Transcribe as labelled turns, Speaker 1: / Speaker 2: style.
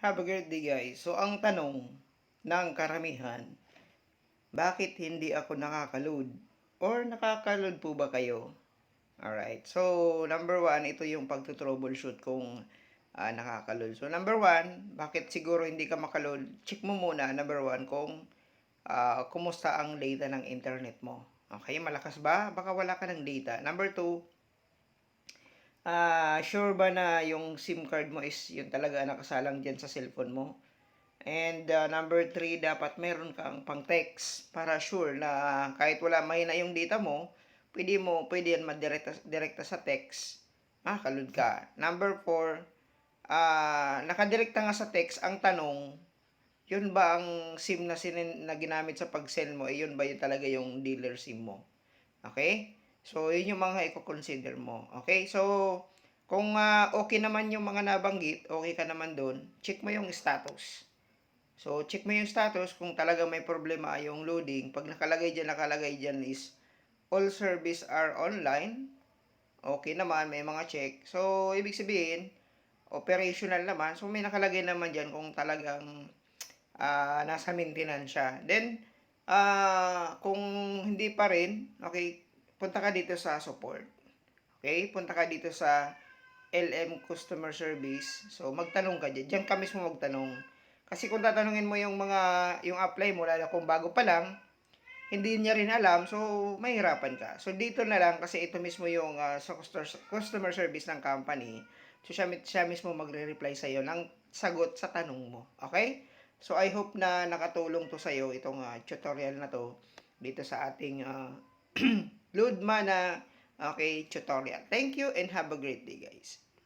Speaker 1: Have a great day guys. So ang tanong ng karamihan, bakit hindi ako nakaka-load? Or nakaka-load po ba kayo? Alright. So number one, ito yung pagto-troubleshoot kung nakaka-load. So number one, bakit siguro hindi ka maka-load? Check mo muna, number one, kung kumusta ang data ng internet mo. Okay, malakas ba? Baka wala ka ng data. Number two, sure ba na yung SIM card mo is yun talaga nakasalang dyan sa cellphone mo? And number 3, dapat meron kang pang-text para sure na kahit wala mahina yung data mo, pwede yan madirekta sa text. Kalud ka. Number 4, nakadirekta nga sa text, ang tanong, yun ba ang SIM na ginamit sa pag-sell mo, yun ba yun talaga yung dealer SIM mo? Okay? So, yun yung mga i-consider mo. Okay? So, kung okay naman yung mga nabanggit, okay ka naman doon, check mo yung status. So, check mo yung status kung talagang may problema yung loading. Pag nakalagay dyan is all service are online. Okay naman, may mga check. So, ibig sabihin, operational naman. So, may nakalagay naman dyan kung talagang nasa maintenance siya. Then, kung hindi pa rin, okay, punta ka dito sa support. Okay, punta ka dito sa LM Customer Service. So, magtanong ka dyan. Diyan ka mismo magtanong. Kasi kung tatanungin mo yung apply mo, lalo kung bago pa lang, hindi niya rin alam, so mahirapan ka. So, dito na lang, kasi ito mismo yung sa customer service ng company. So, siya mismo magre-reply sa'yo ng sagot sa tanong mo. Okay? So, I hope na nakatulong to sa'yo itong tutorial na to dito sa ating Loadma na tutorial. Thank you and have a great day guys.